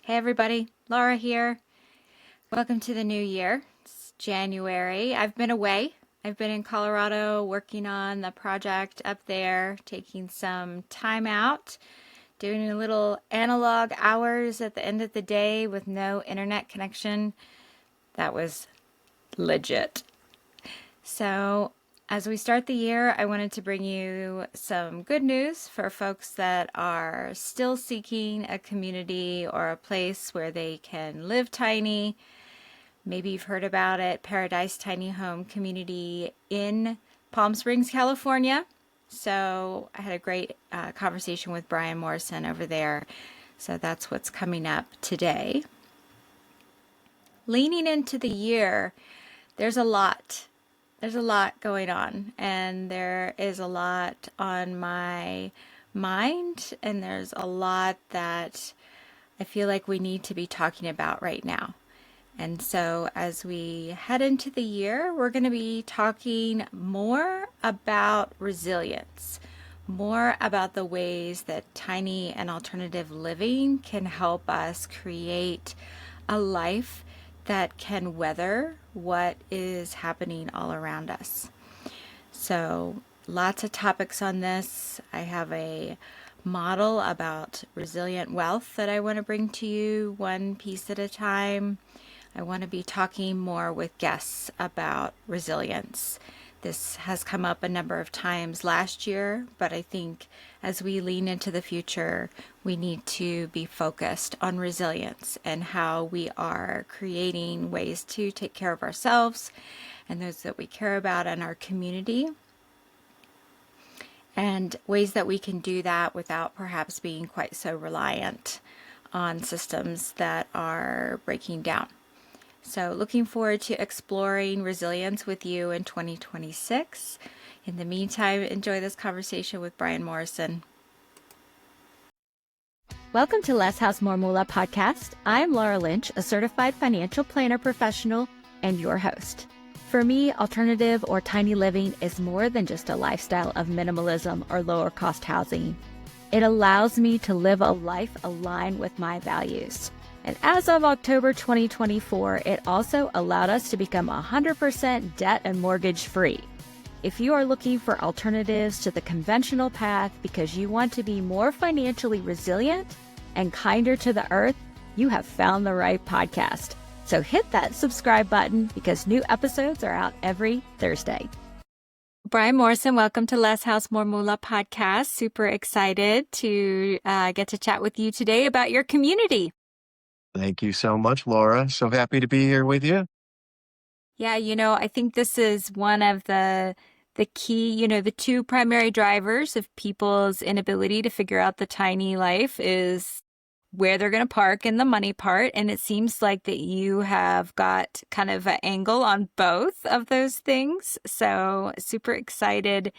Hey everybody, Laura here. Welcome to the new year. It's January. I've been away. I've been in Colorado working on the project up there, taking some time out, doing a little analog hours at the end of the day with no internet connection. That was legit. So, as we start the year, I wanted to bring you some good news for folks that are still seeking a community or a place where they can live tiny. Maybe you've heard about it, Paradise Tiny Home Community in Palm Springs, California. So, I had a great conversation with Brian Morrison over there. So, that's what's coming up today. Leaning into the year, there's a lot. There's a lot going on, and there is a lot on my mind, and there's a lot that I feel like we need to be talking about right now. And so, as we head into the year, we're going to be talking more about resilience, more about the ways that tiny and alternative living can help us create a life that can weather what is happening all around us. So, lots of topics on this. I have a model about resilient wealth that I want to bring to you one piece at a time. I want to be talking more with guests about resilience. This has come up a number of times last year, but I think as we lean into the future, we need to be focused on resilience and how we are creating ways to take care of ourselves and those that we care about in our community, and ways that we can do that without perhaps being quite so reliant on systems that are breaking down. So, looking forward to exploring resilience with you in 2026. In the meantime, enjoy this conversation with Brian Morrison. Welcome to Less House More Moola podcast. I'm Laura Lynch, a certified financial planner professional and your host. For me, alternative or tiny living is more than just a lifestyle of minimalism or lower cost housing. It allows me to live a life aligned with my values. And as of October 2024, it also allowed us to become 100% debt and mortgage free. If you are looking for alternatives to the conventional path because you want to be more financially resilient and kinder to the earth, you have found the right podcast. So hit that subscribe button because new episodes are out every Thursday. Brian Morrison, welcome to Less House More Moola podcast. Super excited to get to chat with you today about your community. Thank you so much, Laura. So happy to be here with you. Yeah, I think this is one of the key, the two primary drivers of people's inability to figure out the tiny life is where they're going to park and the money part. And it seems like that you have got kind of an angle on both of those things. So super excited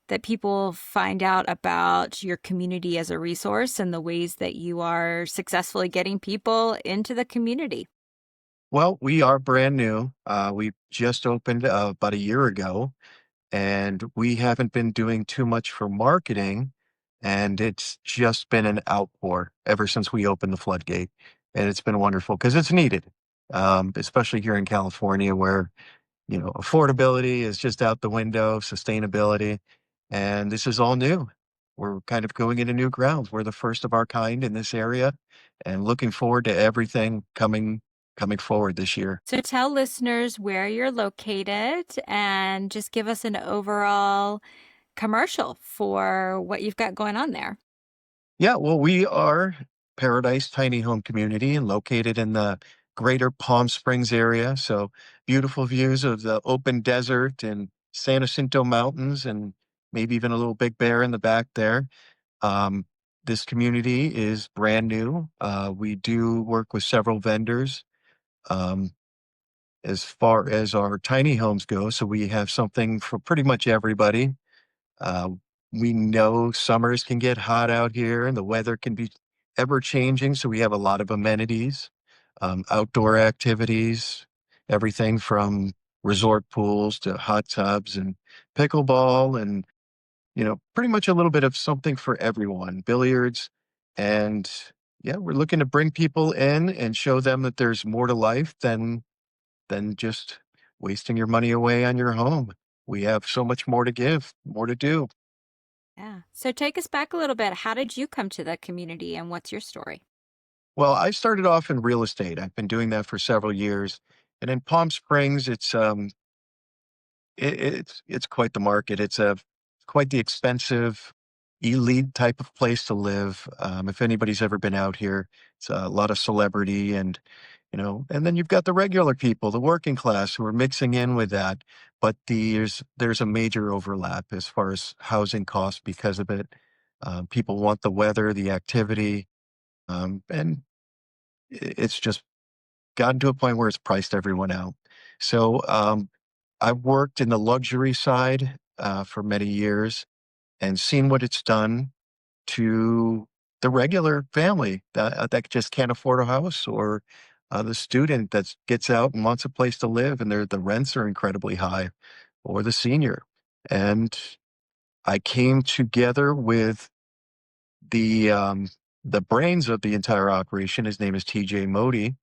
that people find out about your community as a resource and the ways that you are successfully getting people into the community. Well, we are brand new. We just opened about a year ago, and we haven't been doing too much for marketing. And it's just been an outpour ever since we opened the floodgate. And it's been wonderful because it's needed, especially here in California where, affordability is just out the window, sustainability. And this is all new. We're kind of going into new grounds. We're the first of our kind in this area and looking forward to everything coming forward this year. So tell listeners where you're located and just give us an overall commercial for what you've got going on there. Yeah, well, we are Paradise Tiny Home Community and located in the greater Palm Springs area. So beautiful views of the open desert and San Jacinto Mountains and maybe even a little Big Bear in the back there. Um, this community is brand new. We do work with several vendors um, as far as our tiny homes go. So we have something for pretty much everybody. Uh, we know summers can get hot out here and the weather can be ever changing. So we have a lot of amenities, outdoor activities, everything from resort pools to hot tubs and pickleball and pretty much a little bit of something for everyone, billiards and, Yeah, we're looking to bring people in and show them that there's more to life than just wasting your money away on your home. We have so much more to give, more to do. Yeah. So take us back a little bit. How did you come to the community and what's your story? Well, I started off in real estate. I've been doing that for several years. And in Palm Springs, it's quite the market. It's a quite the expensive, elite type of place to live. If anybody's ever been out here, it's a lot of celebrity and and then you've got the regular people, the working class who are mixing in with that. But there's a major overlap as far as housing costs because of it. People want the weather, the activity, and it's just gotten to a point where it's priced everyone out. So I've worked in the luxury side for many years and seen what it's done to the regular family that just can't afford a house, or the student that gets out and wants a place to live and the rents are incredibly high, or the senior. And I came together with the um, the brains of the entire operation. His name is TJ Modi.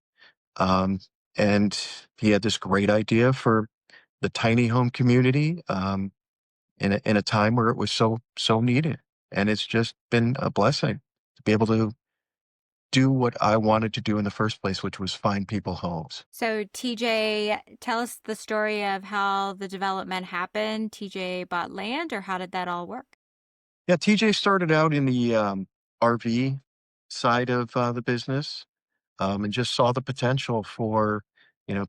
Um, and he had this great idea for the tiny home community in a time where it was so needed. And it's just been a blessing to be able to do what I wanted to do in the first place, which was find people homes. So, TJ, tell us the story of how the development happened. TJ bought land, or how did that all work? Yeah, TJ started out in the RV side of the business, and just saw the potential for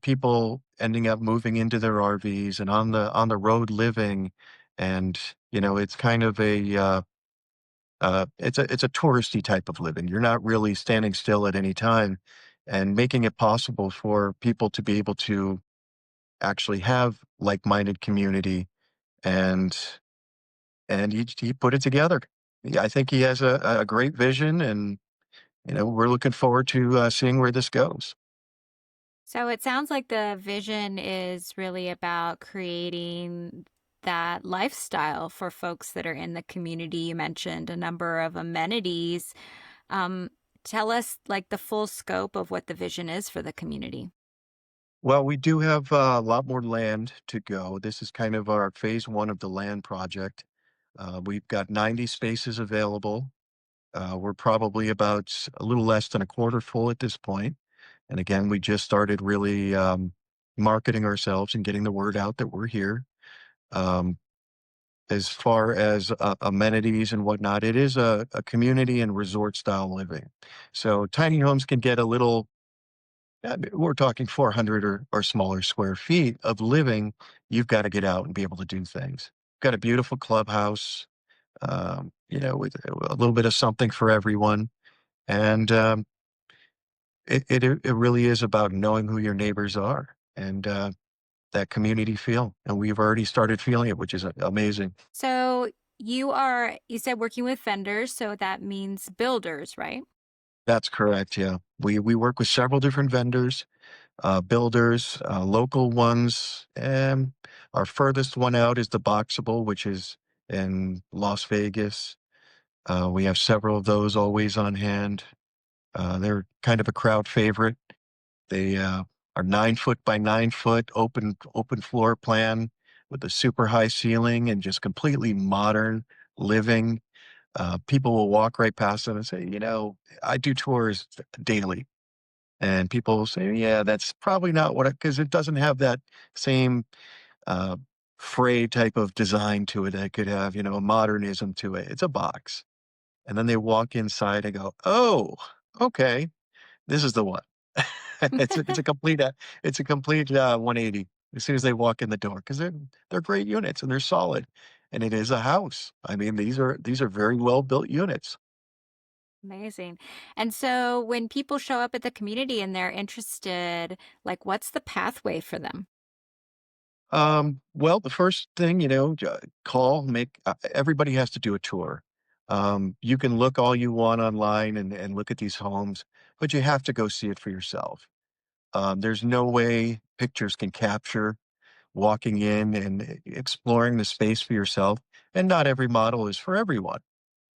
people ending up moving into their RVs and on the road living, and it's kind of it's a touristy type of living. You're not really standing still at any time, and making it possible for people to be able to actually have like-minded community, and he put it together. Yeah, I think he has a great vision, and we're looking forward to seeing where this goes. So, it sounds like the vision is really about creating that lifestyle for folks that are in the community. You mentioned a number of amenities. Um, Tell us like the full scope of what the vision is for the community. Well, we do have a lot more land to go. This is kind of our phase one of the land project. We've got 90 spaces available. We're probably about a little less than a quarter full at this point. And again, we just started really marketing ourselves and getting the word out that we're here. Um, as far as amenities and whatnot, it is a community and resort style living. So tiny homes can get a little, we're talking 400 or smaller square feet of living. You've got to get out and be able to do things. Got a beautiful clubhouse, with a little bit of something for everyone. And it really is about knowing who your neighbors are, and that community feel. And we've already started feeling it, which is amazing. So, you said working with vendors, so that means builders, right? That's correct. Yeah. We work with several different vendors, builders, local ones. And our furthest one out is the Boxable, which is in Las Vegas. We have several of those always on hand. They're kind of a crowd favorite. They are 9 foot by 9 foot open floor plan with a super high ceiling and just completely modern living. People will walk right past them and say, I do tours daily. And people will say, yeah, that's probably not what, because it doesn't have that same uh, fray type of design to it. That could have, a modernism to it. It's a box. And then they walk inside and go, oh, okay, this is the one. It's a complete, 180 as soon as they walk in the door, because they're great units and they're solid, and it is a house. I mean, these are very well built units. Amazing. And so when people show up at the community and they're interested, like what's the pathway for them? Well, the first thing, call, everybody has to do a tour. You can look all you want online and look at these homes, but you have to go see it for yourself. There's no way pictures can capture walking in and exploring the space for yourself. And not every model is for everyone.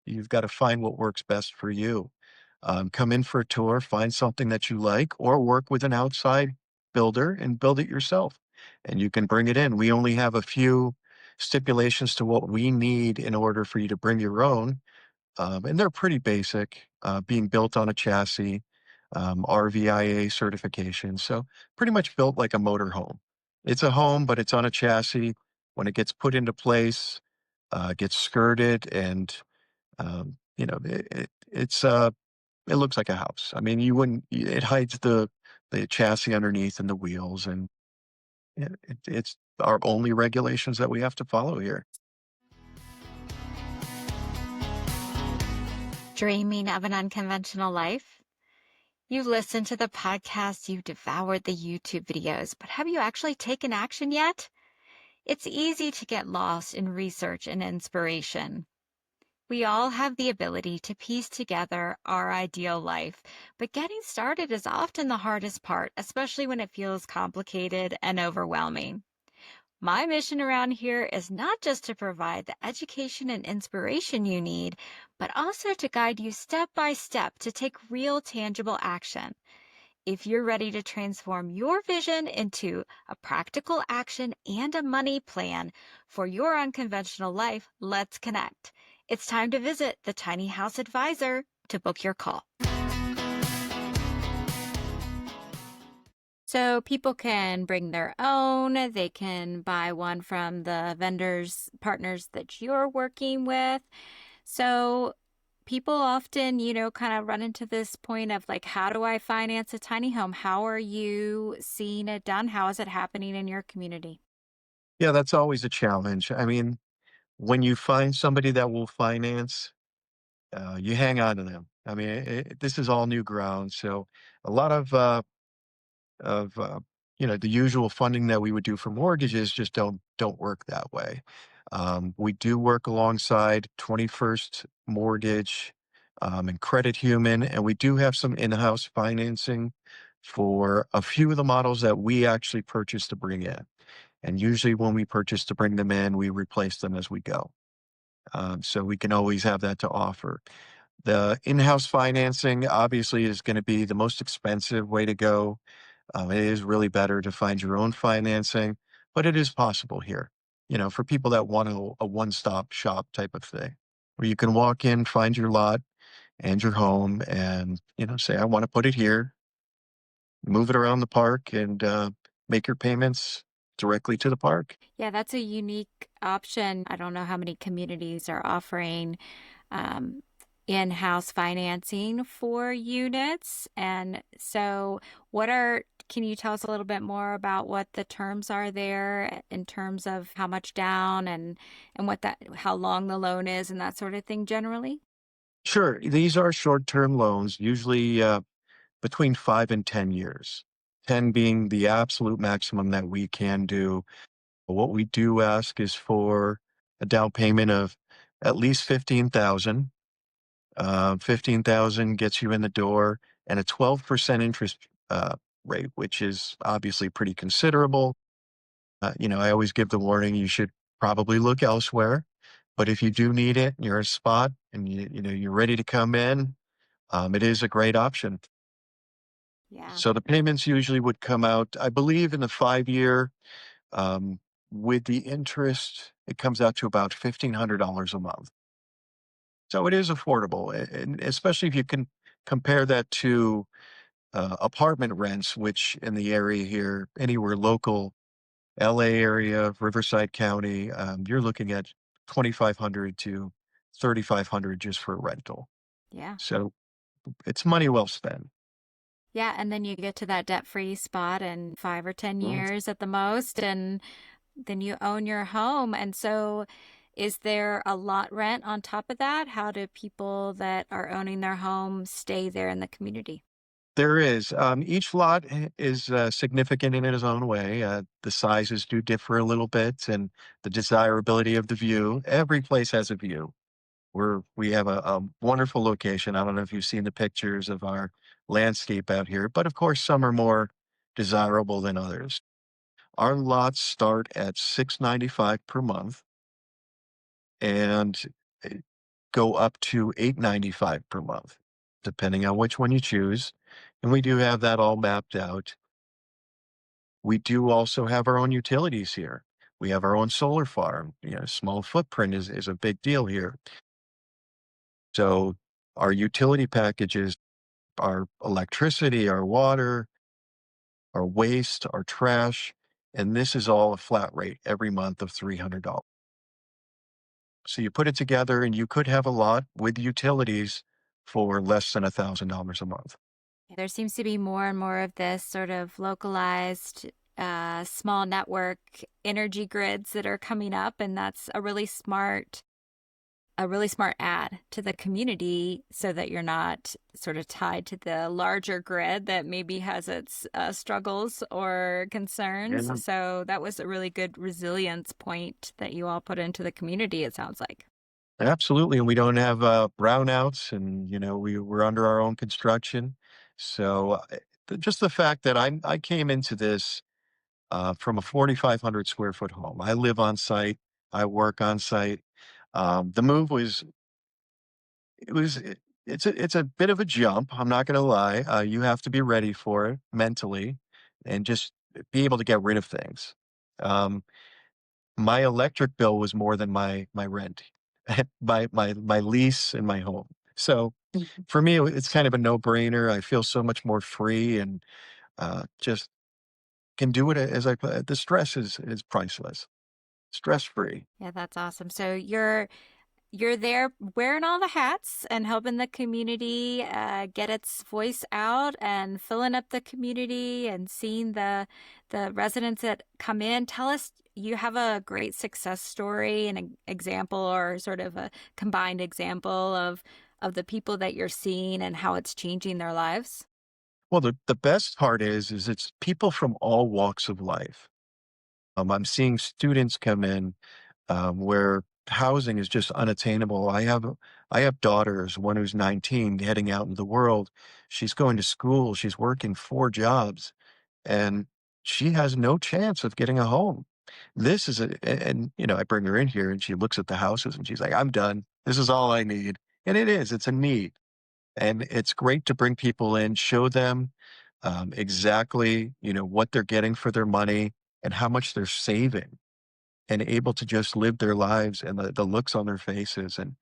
You've got to find what works best for you. Come in for a tour, find something that you like, or work with an outside builder and build it yourself. And you can bring it in. We only have a few stipulations to what we need in order for you to bring your own. And they're pretty basic, being built on a chassis, RVIA certification. So pretty much built like a motor home. It's a home, but it's on a chassis. When it gets put into place, gets skirted, and it looks like a house. I mean, you wouldn't. It hides the chassis underneath and the wheels, and it's our only regulations that we have to follow here. Dreaming of an unconventional life? You listened to the podcast, you devoured the YouTube videos, but have you actually taken action yet? It's easy to get lost in research and inspiration. We all have the ability to piece together our ideal life, but getting started is often the hardest part, especially when it feels complicated and overwhelming. My mission around here is not just to provide the education and inspiration you need, but also to guide you step by step to take real tangible action. If you're ready to transform your vision into a practical action and a money plan for your unconventional life, let's connect. It's time to visit the Tiny House Advisor to book your call. So people can bring their own, they can buy one from the vendors, partners that you're working with. So people often, kind of run into this point of like, how do I finance a tiny home? How are you seeing it done? How is it happening in your community? Yeah, that's always a challenge. I mean, when you find somebody that will finance, you hang on to them. I mean, this is all new ground, so a lot of the usual funding that we would do for mortgages just don't work that way. We do work alongside 21st Mortgage and Credit Human, and we do have some in-house financing for a few of the models that we actually purchase to bring in. And usually, when we purchase to bring them in, we replace them as we go. So we can always have that to offer. The in-house financing obviously is going to be the most expensive way to go. It is really better to find your own financing, but it is possible here, for people that want a one-stop shop type of thing, where you can walk in, find your lot and your home, and, say, I want to put it here, move it around the park, and make your payments directly to the park. Yeah, that's a unique option. I don't know how many communities are offering um, in-house financing for units. And so can you tell us a little bit more about what the terms are there in terms of how much down and how long the loan is and that sort of thing generally? Sure, these are short-term loans, usually between 5 and 10 years. 10 being the absolute maximum that we can do. What we do ask is for a down payment of at least 15,000. 15,000 gets you in the door, and a 12% interest rate, which is obviously pretty considerable. I always give the warning you should probably look elsewhere. But if you do need it, and you're a spot, and you're ready to come in, it is a great option. Yeah. So the payments usually would come out, I believe, in the 5 year. Um, with the interest, it comes out to about $1,500 a month. So it is affordable, and especially if you can compare that to apartment rents, which in the area here, anywhere local, LA area, Riverside County, you're looking at 2,500 to 3,500 just for a rental. Yeah. So it's money well spent. Yeah, and then you get to that debt-free spot in 5 or 10 Mm. years at the most, and then you own your home. And so, is there a lot rent on top of that? How do people that are owning their home stay there in the community? There is. Each lot is significant in its own way. The sizes do differ a little bit, and the desirability of the view. Every place has a view. We have a wonderful location. I don't know if you've seen the pictures of our landscape out here, but of course, some are more desirable than others. Our lots start at 695 per month and uh, go up to 895 per month. depending on which one you choose. And we do have that all mapped out. We do also have our own utilities here. We have our own solar farm. Small footprint is a big deal here. So our utility packages, our electricity, our water, our waste, our trash, and this is all a flat rate every month of $300. So you put it together and you could have a lot with utilities for less than $1,000 a month. There seems to be more and more of this sort of localized, small network energy grids that are coming up, and that's a really smart add to the community so that you're not sort of tied to the larger grid that maybe has its struggles or concerns. And So that was a really good resilience point that you all put into the community, it sounds like. absolutely, and we don't have brownouts, and we're under our own construction. So just the fact that I came into this from a 4,500 square foot home. I live on site. I work on site. The move was it was it, it's a bit of a jump. I'm not going to lie. You have to be ready for it mentally, and just be able to get rid of things. Um, my electric bill was more than my rent, my lease in my home. So for me, it's kind of a no brainer. I feel so much more free and just can do it as I put. The stress is priceless. Stress free. Yeah, that's awesome. So you're there wearing all the hats and helping the community get its voice out and filling up the community and seeing the residents that come in. Tell us, you have a great success story and an example or sort of a combined example of the people that you're seeing and how it's changing their lives. Well, the best part is it's people from all walks of life. I'm seeing students come in where housing is just unattainable. I have daughters, one who's 19, heading out in the world. She's going to school. She's working 4 jobs, and she has no chance of getting a home. This is and I bring her in here and she looks at the houses and she's like, I'm done. This is all I need. And it is, it's a need. And it's great to bring people in, show them exactly, what they're getting for their money and how much they're saving, and able to just live their lives and the looks on their faces. And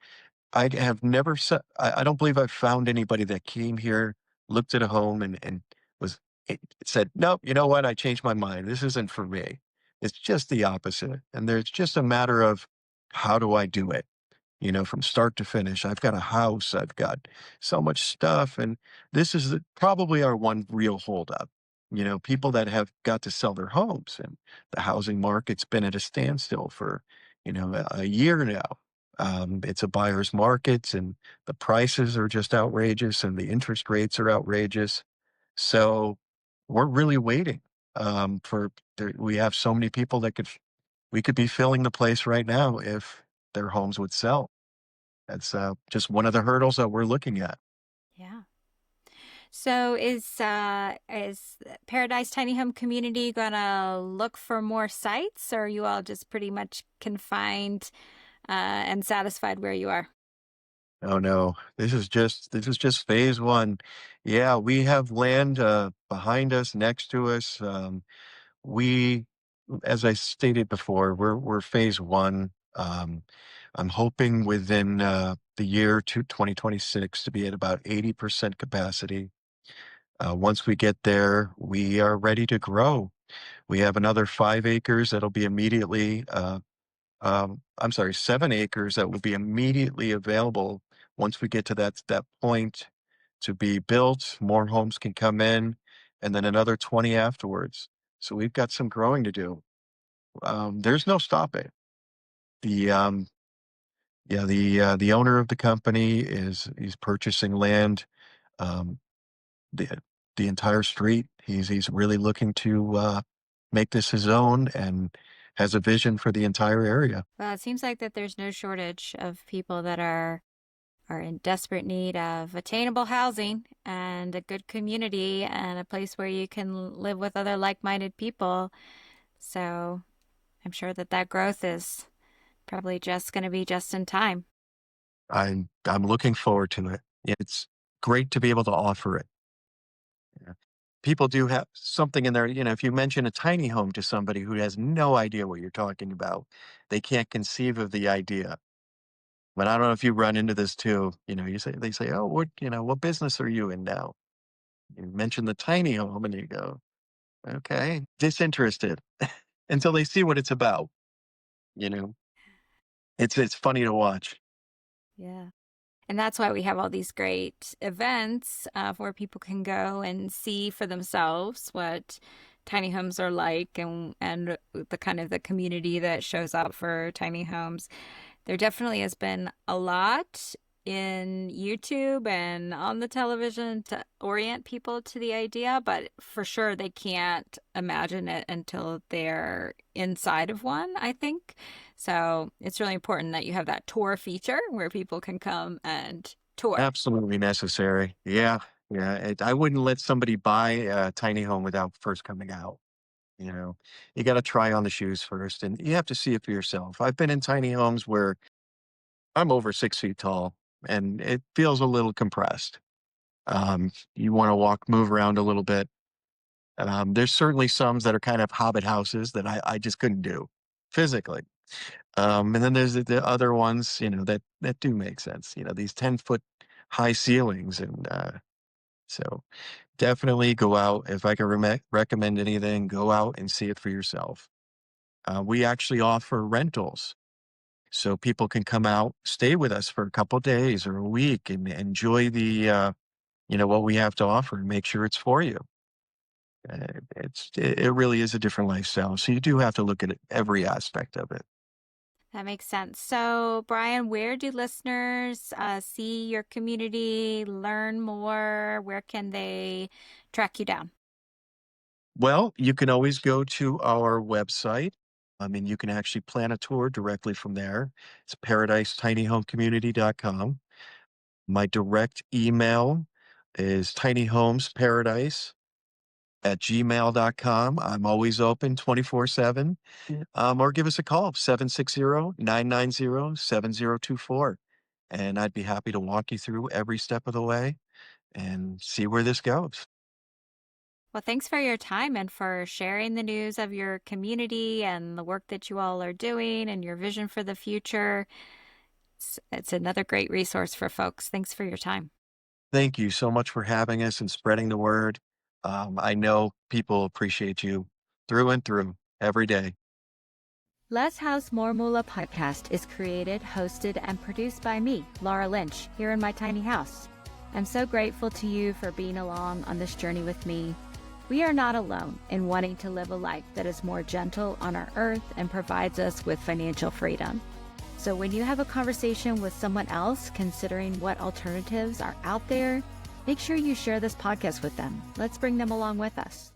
I have never said, I don't believe I've found anybody that came here, looked at a home and was, said, nope, you know what? I changed my mind. This isn't for me. It's just the opposite. And there's just a matter of how do I do it? From start to finish. I've got a house, I've got so much stuff. And this is probably our one real holdup. People that have got to sell their homes, and the housing market's been at a standstill for, a year now. It's a buyer's market, and the prices are just outrageous, and the interest rates are outrageous. So we're really waiting we have so many people that we could be filling the place right now if their homes would sell. That's just one of the hurdles that we're looking at. Yeah. So is Paradise Tiny Home Community gonna look for more sites, or are you all just pretty much confined and satisfied where you are? Oh no, this is just phase one. Yeah, we have land behind us, next to us. We, as I stated before, we're phase one. I'm hoping within the year to 2026 to be at about 80% capacity. Once we get there, we are ready to grow. We have another 5 acres that'll be immediately, I'm sorry, 7 acres that will be immediately available once we get to that point to be built. More homes can come in, and then another 20 afterwards. So we've got some growing to do. There's no stopping. The yeah, the owner of the company he's purchasing land, um, the the entire street. He's really looking to make this his own, and has a vision for the entire area. Well, it seems like that there's no shortage of people that are in desperate need of attainable housing and a good community and a place where you can live with other like-minded people. So I'm sure that that growth is probably just going to be just in time. I'm looking forward to it. It's great to be able to offer it. Yeah. People do have something in there, if you mention a tiny home to somebody who has no idea what you're talking about, they can't conceive of the idea. But I don't know if you run into this too. They say, "Oh, what business are you in now?" You mention the tiny home and you go, "Okay, disinterested," until they see what it's about, you know? It's funny to watch. Yeah. And that's why we have all these great events where people can go and see for themselves what tiny homes are like, and the kind of the community that shows up for tiny homes. There definitely has been a lot in YouTube and on the television to orient people to the idea, but for sure they can't imagine it until they're inside of one, I think. So it's really important that you have that tour feature where people can come and tour. Absolutely necessary. Yeah, yeah. I wouldn't let somebody buy a tiny home without first coming out. You know, you got to try on the shoes first, and you have to see it for yourself. I've been in tiny homes where I'm over 6 feet tall, and it feels a little compressed. You want to move around a little bit. There's certainly some that are kind of hobbit houses that I just couldn't do physically. And then there's the other ones, that do make sense. These 10-foot high ceilings, and so definitely go out. If I can recommend anything, go out and see it for yourself. We actually offer rentals. So people can come out, stay with us for a couple days or a week and enjoy what we have to offer and make sure it's for you. It really is a different lifestyle. So you do have to look at every aspect of it. That makes sense. So, Brian, where do listeners see your community, learn more? Where can they track you down? Well, you can always go to our website. I mean, you can actually plan a tour directly from there. It's paradisetinyhomecommunity.com. My direct email is tinyhomesparadise@gmail.com. I'm always open 24/7. Or give us a call, 760-990-7024. And I'd be happy to walk you through every step of the way and see where this goes. Well, thanks for your time and for sharing the news of your community and the work that you all are doing and your vision for the future. It's another great resource for folks. Thanks for your time. Thank you so much for having us and spreading the word. I know people appreciate you through and through every day. Less House More Moola podcast is created, hosted, and produced by me, Laura Lynch, here in my tiny house. I'm so grateful to you for being along on this journey with me. We are not alone in wanting to live a life that is more gentle on our earth and provides us with financial freedom. So when you have a conversation with someone else considering what alternatives are out there, make sure you share this podcast with them. Let's bring them along with us.